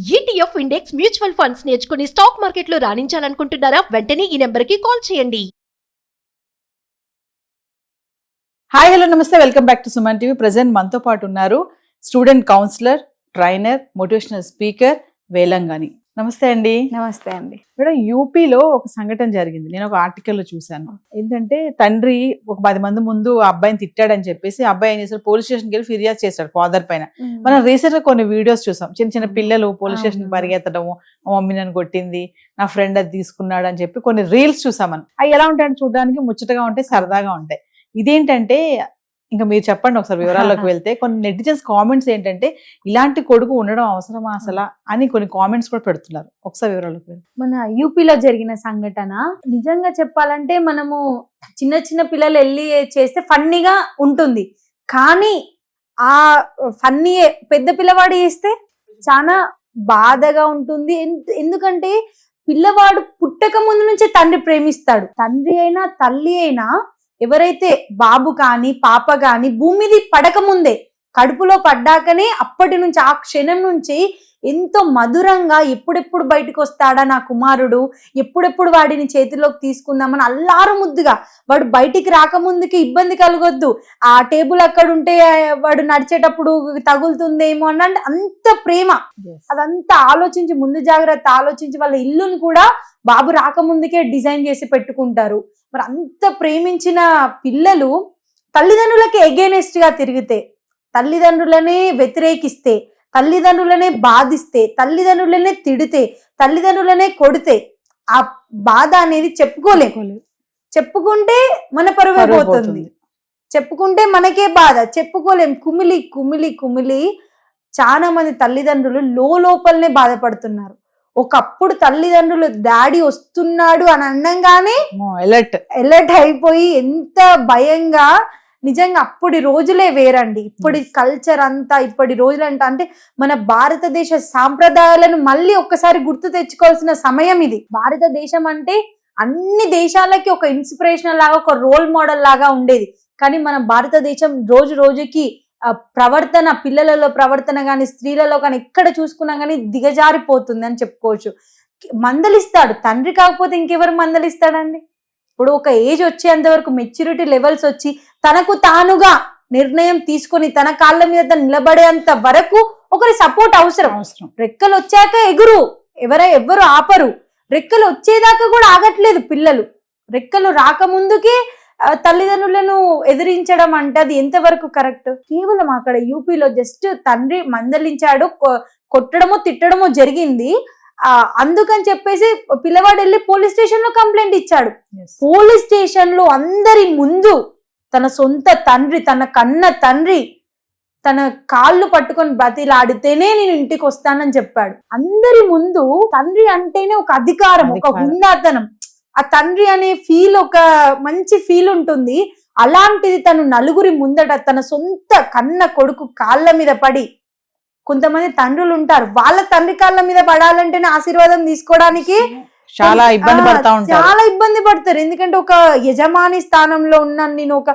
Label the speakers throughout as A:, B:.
A: ETF index mutual funds నేర్చుకుని stock మార్కెట్లో రాణించాలనుకుంటున్నారా? వెంటనే ఈ నెంబర్కి కాల్ చేయండి.
B: హాయ్ హలో నమస్తే, welcome back to Suman TV. Present మనతో పాటు ఉన్నారు student counsellor, trainer, motivational speaker Velangani. నమస్తే అండి.
C: నమస్తే అండి.
B: మేడం, యూపీలో ఒక సంఘటన జరిగింది. నేను ఒక ఆర్టికల్లో చూశాను. ఏంటంటే తండ్రి ఒక 10 మంది ముందు ఆ అబ్బాయిని తిట్టాడని చెప్పేసి అబ్బాయి ఏం చేశాడు, పోలీస్ స్టేషన్కి వెళ్ళి ఫిర్యాదు చేశాడు ఫాదర్ పైన. మనం రీసెంట్ గా కొన్ని వీడియోస్ చూసాం. చిన్న చిన్న పిల్లలు పోలీస్ స్టేషన్ పరిగెత్తడము, మా మమ్మీ నన్ను కొట్టింది, నా ఫ్రెండ్ అది తీసుకున్నాడు అని చెప్పి కొన్ని రీల్స్ చూసాం మనం. అవి ఎలా ఉంటాయంటే చూడడానికి ముచ్చటగా ఉంటాయి, సరదాగా ఉంటాయి. ఇదేంటంటే ఇంకా మీరు చెప్పండి ఒకసారి వివరాల్లోకి వెళ్తే. కొన్ని నెటిజన్స్ కామెంట్స్ ఏంటంటే ఇలాంటి కొడుకు ఉండడం అవసరమా అసలు అని కొన్ని కామెంట్స్ కూడా పెడుతున్నారు. ఒకసారి వివరాల్లోకి వెళ్తే
C: మన యూపీలో జరిగిన సంఘటన నిజంగా చెప్పాలంటే మనము చిన్న చిన్న పిల్లలు వెళ్ళి చేస్తే ఫన్నీగా ఉంటుంది, కానీ ఆ ఫన్నీ పెద్ద పిల్లవాడు చేస్తే చాలా బాధగా ఉంటుంది. ఎందుకంటే పిల్లవాడు పుట్టక ముందు నుంచే తండ్రి ప్రేమిస్తాడు. తండ్రి అయినా తల్లి అయినా ఎవరైతే బాబు కానీ పాప కానీ భూమి మీద పడక ముందే కడుపులో పడ్డాకనే అప్పటి నుంచి ఆ క్షణం నుంచి ఎంతో మధురంగా ఎప్పుడెప్పుడు బయటకు వస్తాడా నా కుమారుడు, ఎప్పుడెప్పుడు వాడిని చేతిలోకి తీసుకుందామని అల్లారు ముద్దుగా, వాడు బయటికి రాకముందుకి ఇబ్బంది కలగొద్దు, ఆ టేబుల్ అక్కడ ఉంటే వాడు నడిచేటప్పుడు తగులుతుందేమో అన్న అంత ప్రేమ, అదంతా ఆలోచించి ముందు జాగ్రత్త ఆలోచించి వాళ్ళ ఇల్లుని కూడా బాబు రాకముందుకే డిజైన్ చేసి పెట్టుకుంటారు. మరి అంత ప్రేమించిన పిల్లలు తల్లిదండ్రులకి ఎగెనెస్ట్ గా తిరిగితే, తల్లిదండ్రులనే వ్యతిరేకిస్తే, తల్లిదండ్రులనే బాధిస్తే, తల్లిదండ్రులనే తిడితే, తల్లిదండ్రులనే కొడితే ఆ బాధ అనేది చెప్పుకుంటే మన పరువు పోతుంది, చెప్పుకుంటే మనకే బాధ, చెప్పుకోలేం. కుమిలి కుమిలి కుమిలి చాలా మంది తల్లిదండ్రులు లోపలనే బాధపడుతున్నారు. ఒకప్పుడు తల్లిదండ్రులు డాడీ వస్తున్నాడు అని అనగానే ఎలర్ట్ అయిపోయి ఎంత భయంగా, నిజంగా అప్పటి రోజులే వేరండి. ఇప్పటి కల్చర్ అంతా, ఇప్పటి రోజులంట అంటే మన భారతదేశ సాంప్రదాయాలను మళ్ళీ ఒక్కసారి గుర్తు తెచ్చుకోవాల్సిన సమయం ఇది. భారతదేశం అంటే అన్ని దేశాలకి ఒక ఇన్స్పిరేషన్ లాగా, ఒక రోల్ మోడల్ లాగా ఉండేది. కానీ మన భారతదేశం రోజు రోజుకి ప్రవర్తన, పిల్లలలో ప్రవర్తన కానీ స్త్రీలలో కానీ ఎక్కడ చూసుకున్నా కానీ దిగజారిపోతుంది అని చెప్పుకోవచ్చు. మందలిస్తాడు తండ్రి, కాకపోతే ఇంకెవరు మందలిస్తాడండి? ఇప్పుడు ఒక ఏజ్ వచ్చేంత వరకు, మెచ్యూరిటీ లెవెల్స్ వచ్చి తనకు తానుగా నిర్ణయం తీసుకొని తన కాళ్ళ మీద నిలబడేంత వరకు ఒకరి సపోర్ట్ అవసరం. రెక్కలు వచ్చాక ఎవ్వరు ఆపరు. రెక్కలు వచ్చేదాకా కూడా ఆగట్లేదు పిల్లలు. రెక్కలు రాకముందుకే తల్లిదండ్రులను ఎదిరించడం అంటే అది ఎంతవరకు కరెక్ట్? కేవలం అక్కడ యూపీలో జస్ట్ తండ్రి మందలించాడు, కొట్టడమో తిట్టడమో జరిగింది. అందుకని చెప్పేసి పిల్లవాడు వెళ్ళి పోలీస్ స్టేషన్ లో కంప్లైంట్ ఇచ్చాడు. పోలీస్ స్టేషన్ లో అందరి ముందు తన సొంత తండ్రి, తన కన్న తండ్రి తన కాళ్ళు పట్టుకొని బతిలాడితేనే నేను ఇంటికి వస్తానని చెప్పాడు. అందరి ముందు తండ్రి అంటేనే ఒక అధికారం, ఒక హుందాతనం. ఆ తండ్రి అనే ఫీల్, ఒక మంచి ఫీల్ ఉంటుంది. అలాంటిది తను నలుగురి ముందట తన సొంత కన్న కొడుకు కాళ్ళ మీద పడి, కొంతమంది తండ్రులు ఉంటారు వాళ్ళ తండ్రి కాళ్ళ మీద పడాలంటేనే ఆశీర్వాదం తీసుకోవడానికి చాలా ఇబ్బంది పడతారు. ఎందుకంటే ఒక యజమాని స్థానంలో ఉన్నాను నేను, ఒక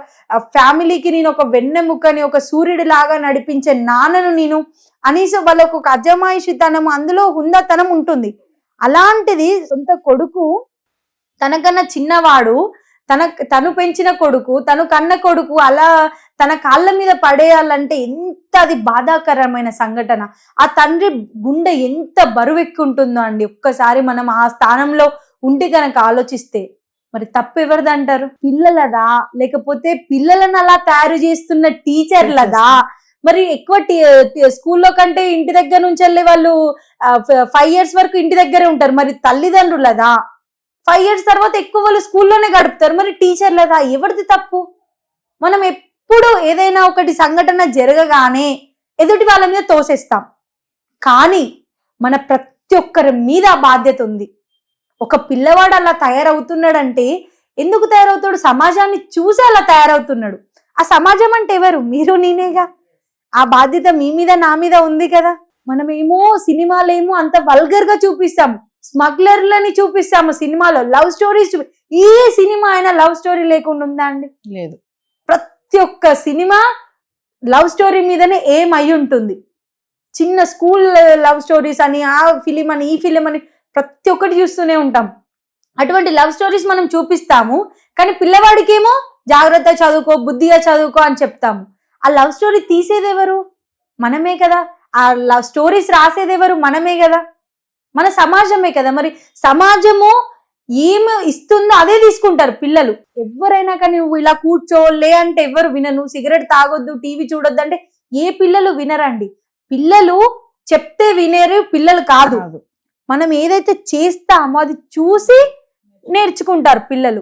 C: ఫ్యామిలీకి నేను ఒక వెన్నెముకని, ఒక సూర్యుడి లాగా నడిపించే నాన్నను నేను అనేసి వాళ్ళకు ఒక అజమాయిషితనం, అందులో హుందాతనం ఉంటుంది. అలాంటిది సొంత కొడుకు, తనకన్నా చిన్నవాడు, తను పెంచిన కొడుకు, తను కన్న కొడుకు అలా తన కాళ్ళ మీద పడేయాలంటే ఎంత అది బాధాకరమైన సంఘటన. ఆ తండ్రి గుండె ఎంత బరువెక్కి ఉంటుందో అండి. ఒక్కసారి మనం ఆ స్థానంలో ఉండి కనుక ఆలోచిస్తే మరి తప్పు ఎవరిదంటారు? పిల్లలదా, లేకపోతే పిల్లలను అలా తయారు చేస్తున్న టీచర్లదా? మరి ఎక్కువ స్కూల్లో కంటే ఇంటి దగ్గర నుంచి వెళ్ళే వాళ్ళు 5 years వరకు ఇంటి దగ్గరే ఉంటారు. మరి తల్లిదండ్రులదా? 5 years తర్వాత ఎక్కువ వాళ్ళు స్కూల్లోనే గడుపుతారు. మరి టీచర్లదా? ఎవరిది తప్పు? మనం ఎప్పుడు ఏదైనా ఒకటి సంఘటన జరగగానే ఎదుటి వాళ్ళ మీద తోసేస్తాం, కానీ మన ప్రతి ఒక్కరి మీద బాధ్యత ఉంది. ఒక పిల్లవాడు అలా తయారవుతున్నాడంటే ఎందుకు తయారవుతాడు? సమాజాన్ని చూసి అలా తయారవుతున్నాడు. ఆ సమాజం అంటే ఎవరు? మీరు నేనేగా. ఆ బాధ్యత మీ మీద నా మీద ఉంది కదా. మనమేమో సినిమాలేమో అంత వల్గర్ గా చూపిస్తాము, స్మగ్లర్లని చూపిస్తాము సినిమాలో, లవ్ స్టోరీస్ ఏ సినిమా అయినా లవ్ స్టోరీ లేకుండా ఉందా అండి? లేదు. ప్రతి ఒక్క సినిమా లవ్ స్టోరీ మీదనే ఏం అయి ఉంటుంది. చిన్న స్కూల్ లవ్ స్టోరీస్ అని, ఆ ఫిలిం అని, ఈ ఫిలిం అని ప్రతి ఒక్కటి చూస్తూనే ఉంటాం. అటువంటి లవ్ స్టోరీస్ మనం చూపిస్తాము, కానీ పిల్లవాడికేమో జాగ్రత్త చదువుకో, బుద్ధిగా చదువుకో అని చెప్తాము. ఆ లవ్ స్టోరీ తీసేది ఎవరు? మనమే కదా. ఆ లవ్ స్టోరీస్ రాసేది ఎవరు? మనమే కదా, మన సమాజమే కదా. మరి సమాజము ఏమి ఇస్తుందో అదే తీసుకుంటారు పిల్లలు. ఎవరైనా కానీ నువ్వు ఇలా కూర్చోలే అంటే ఎవరు వినను, సిగరెట్ తాగొద్దు, టీవీ చూడొద్దు అంటే ఏ పిల్లలు వినరండి. పిల్లలు చెప్తే వినేరు పిల్లలు కాదు. మనం ఏదైతే చేస్తామో అది చూసి నేర్చుకుంటారు పిల్లలు.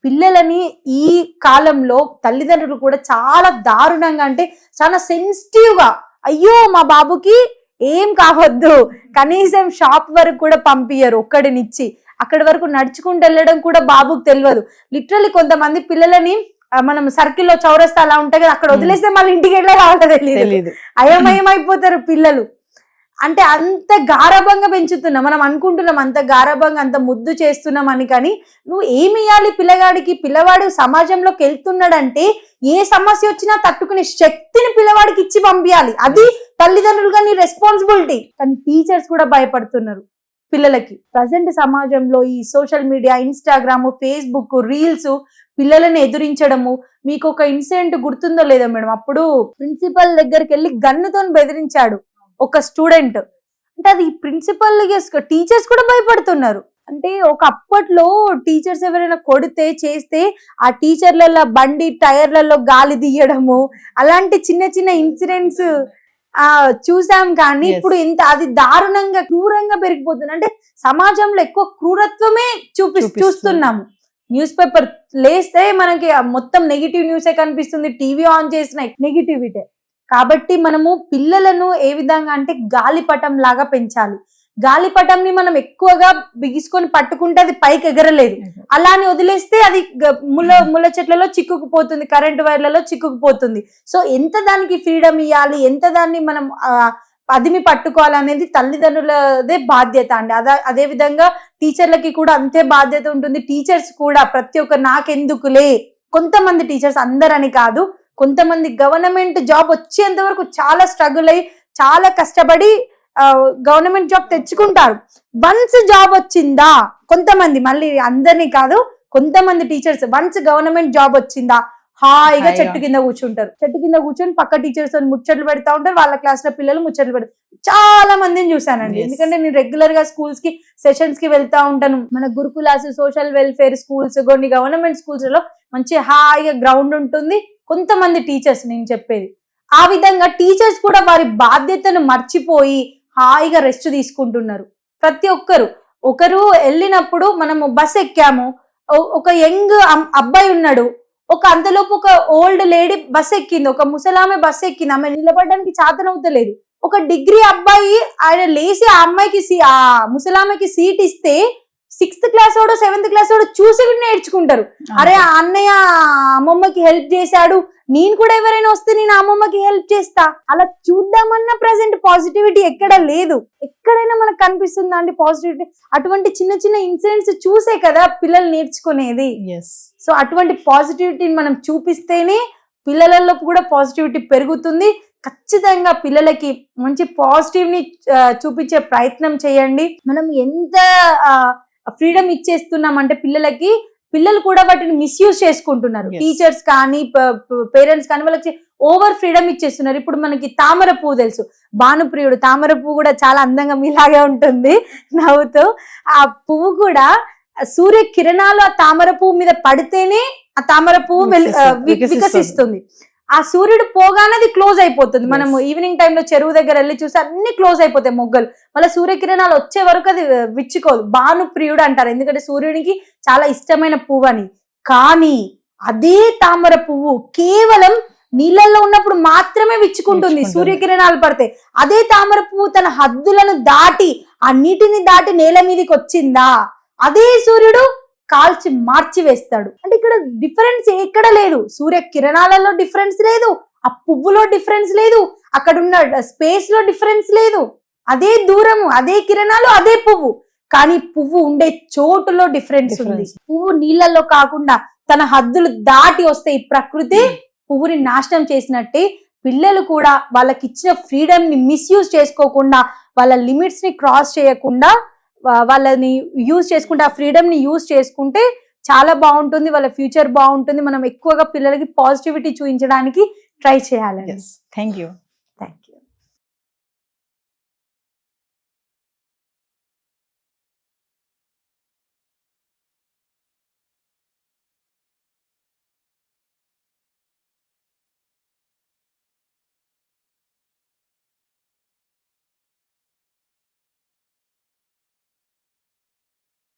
C: పిల్లలని ఈ కాలంలో తల్లిదండ్రులు కూడా చాలా దారుణంగా, అంటే చాలా సెన్సిటివ్ గా, అయ్యో మా బాబుకి ఏం కావద్దు, కనీసం షాప్ వరకు కూడా పంపియ్యరు ఒక్కడినిచ్చి. అక్కడి వరకు నడుచుకుంటూ వెళ్ళడం కూడా బాబుకు తెలియదు. లిటరల్లీ కొంతమంది పిల్లలని మనం సర్కిల్లో చౌరస్తా అలా ఉంటాయి కదా, అక్కడ వదిలేస్తే మళ్ళీ ఇంటికి వెళ్ళే రావడం తెలియదు, అయమయం అయిపోతారు పిల్లలు. అంటే అంత గారాభంగా పెంచుతున్నాం. మనం అనుకుంటున్నాం అంత గారాభంగా, అంత ముద్దు చేస్తున్నాం అని, కానీ నువ్వు ఏమి ఇవ్వాలి పిల్లగాడికి? పిల్లవాడు సమాజంలోకి వెళ్తున్నాడంటే ఏ సమస్య వచ్చినా తట్టుకునే శక్తిని పిల్లవాడికి ఇచ్చి పంపించాలి. అది తల్లిదండ్రులుగా నీ రెస్పాన్సిబిలిటీ. కానీ టీచర్స్ కూడా భయపడుతున్నారు పిల్లలకి. ప్రజెంట్ సమాజంలో ఈ social media, Instagram, Facebook, reels పిల్లలని ఎదురించడము. మీకు ఒక ఇన్సిడెంట్ గుర్తుందో లేదో మేడం, అప్పుడు ప్రిన్సిపల్ దగ్గరికి వెళ్ళి గన్నుతో బెదిరించాడు ఒక స్టూడెంట్. అంటే అది ప్రిన్సిపల్, టీచర్స్ కూడా భయపడుతున్నారు. అంటే ఒక అప్పట్లో టీచర్స్ ఎవరైనా కొడితే చేస్తే ఆ టీచర్లలో బండి టైర్లలో గాలి తీయడము, అలాంటి చిన్న చిన్న ఇన్సిడెంట్స్ చూసాం. కానీ ఇప్పుడు ఇంత అది దారుణంగా క్రూరంగా పెరిగిపోతుంది. అంటే సమాజంలో ఎక్కువ క్రూరత్వమే చూస్తున్నాము. న్యూస్ పేపర్ లేస్తే మనకి మొత్తం నెగిటివ్ న్యూసే కనిపిస్తుంది, టీవీ ఆన్ చేసిన నెగిటివిటీ. కాబట్టి మనము పిల్లలను ఏ విధంగా అంటే గాలిపటం లాగా పెంచాలి. గాలిపటంని మనం ఎక్కువగా బిగించుకొని పట్టుకుంటే అది పైకి ఎగరలేదు, అలానే వదిలేస్తే అది ముళ్ళ చెట్లలో చిక్కుకుపోతుంది, కరెంట్ వైర్లలో చిక్కుకుపోతుంది. సో ఎంత దానికి ఫ్రీడమ్ ఇవ్వాలి, ఎంత దాన్ని మనం అదిమి పట్టుకోవాలనేది తల్లిదండ్రులదే బాధ్యత అండి. అదే విధంగా టీచర్లకి కూడా అంతే బాధ్యత ఉంటుంది. టీచర్స్ కూడా ప్రతి ఒక్క నాకెందుకులే, కొంతమంది టీచర్స్, అందరని కాదు, కొంతమంది గవర్నమెంట్ జాబ్ వచ్చేంత వరకు చాలా స్ట్రగుల్ అయ్యి చాలా కష్టపడి గవర్నమెంట్ జాబ్ తెచ్చుకుంటారు. వన్స్ జాబ్ వచ్చిందా, కొంతమంది, మళ్ళీ అందరినీ కాదు, కొంతమంది టీచర్స్ వన్స్ గవర్నమెంట్ జాబ్ వచ్చిందా హాయిగా చెట్టు కింద కూర్చుంటారు. చెట్టు కింద కూర్చొని పక్క టీచర్స్ ముచ్చట్లు పెడతా ఉంటారు, వాళ్ళ క్లాస్ లో పిల్లలు ముచ్చట్లు పెడతారు. చాలా మందిని చూసానండి. ఎందుకంటే నేను రెగ్యులర్ గా స్కూల్స్ కి సెషన్స్ కి వెళ్తా ఉంటాను. మన గురుకులాస్, సోషల్ వెల్ఫేర్ స్కూల్స్, కొన్ని గవర్నమెంట్ స్కూల్స్ లో మంచి హాయిగా గ్రౌండ్ ఉంటుంది. కొంతమంది టీచర్స్ నేను చెప్పేది ఆ విధంగా టీచర్స్ కూడా వారి బాధ్యతను మర్చిపోయి హాయిగా రెస్ట్ తీసుకుంటున్నారు. ప్రతి ఒక్కరు ఒకరు వెళ్ళినప్పుడు మనము బస్ ఎక్కాము, ఒక యంగ్ అబ్బాయి ఉన్నాడు, ఒక అంతలోపు ఒక ఓల్డ్ లేడీ బస్ ఎక్కింది, ఒక ముసలామె బస్ ఎక్కింది, ఆమె నిలబడడానికి చాతనవుతలేదు. ఒక డిగ్రీ అబ్బాయి ఆయన లేచి ఆ అమ్మాయికి ఆ ముసలామెకి సీట్ ఇస్తే 6th క్లాస్ వాడు 7th క్లాస్ వాడు చూసి నేర్చుకుంటారు. అరే ఆ అన్నయ్య అమ్మమ్మకి హెల్ప్ చేశాడు, నేను కూడా ఎవరైనా వస్తే నేను అమ్మమ్మకి హెల్ప్ చేస్తా, అలా చూద్దామన్నా ప్రెసెంట్ పాజిటివిటీ ఎక్కడ లేదు. ఎక్కడైనా మనకు కనిపిస్తుందా అండి పాజిటివిటీ? అటువంటి చిన్న చిన్న ఇన్సిడెంట్స్ చూసే కదా పిల్లలు నేర్చుకునేది. సో అటువంటి పాజిటివిటీని మనం చూపిస్తేనే పిల్లలలో కూడా పాజిటివిటీ పెరుగుతుంది. ఖచ్చితంగా పిల్లలకి మంచి పాజిటివ్ ని చూపించే ప్రయత్నం చేయండి. మనం ఎంత ఫ్రీడమ్ ఇచ్చేస్తున్నాం అంటే పిల్లలకి, పిల్లలు కూడా వాటిని మిస్యూజ్ చేసుకుంటున్నారు. టీచర్స్ కానీ పేరెంట్స్ కానీ వాళ్ళకి ఓవర్ ఫ్రీడమ్ ఇచ్చేస్తున్నారు. ఇప్పుడు మనకి తామర పువ్వు తెలుసు, భానుప్రియుడు తామర పువ్వు కూడా చాలా అందంగా మీలాగే ఉంటుంది నవ్వుతూ. ఆ పువ్వు కూడా సూర్య కిరణాలు ఆ తామర పువ్వు మీద పడితేనే ఆ తామర పువ్వు వికసిస్తుంది. ఆ సూర్యుడు పోగానే అది క్లోజ్ అయిపోతుంది. మనము ఈవినింగ్ టైంలో చెరువు దగ్గర వెళ్ళి చూస్తే అన్ని క్లోజ్ అయిపోతాయి మొగ్గలు. మళ్ళీ సూర్యకిరణాలు వచ్చే వరకు అది విచ్చుకోదు. భానుప్రియుడు అంటారు, ఎందుకంటే సూర్యునికి చాలా ఇష్టమైన పువ్వు అని. కానీ అదే తామర పువ్వు కేవలం నీళ్ళల్లో ఉన్నప్పుడు మాత్రమే విచ్చుకుంటుంది, సూర్యకిరణాలు పడితే. అదే తామర పువ్వు తన హద్దులను దాటి ఆ నీటిని దాటి నేల మీదకి వచ్చిందా, అదే సూర్యుడు కాల్చి మార్చి వేస్తాడు. అంటే ఇక్కడ డిఫరెన్స్ ఎక్కడ లేదు, సూర్య కిరణాలలో డిఫరెన్స్ లేదు, ఆ పువ్వులో డిఫరెన్స్ లేదు, అక్కడ ఉన్న స్పేస్ లో డిఫరెన్స్ లేదు. అదే దూరము, అదే కిరణాలు, అదే పువ్వు, కానీ పువ్వు ఉండే చోటులో డిఫరెన్స్ ఉంది. పువ్వు నీళ్ళల్లో కాకుండా తన హద్దులు దాటి వస్తే ఈ ప్రకృతి పువ్వుని నాశనం చేసినట్టే పిల్లలు కూడా వాళ్ళకి ఇచ్చిన ఫ్రీడమ్ ని మిస్యూజ్ చేసుకోకుండా, వాళ్ళ లిమిట్స్ ని క్రాస్ చేయకుండా, వాళ్ళని యూజ్ చేసుకుంటే, ఆ ఫ్రీడమ్ ని యూజ్ చేసుకుంటే చాలా బాగుంటుంది, వాళ్ళ ఫ్యూచర్ బాగుంటుంది. మనం ఎక్కువగా పిల్లలకి పాజిటివిటీ చూపించడానికి ట్రై చేయాలండి.
B: Thank you.
C: Thank you.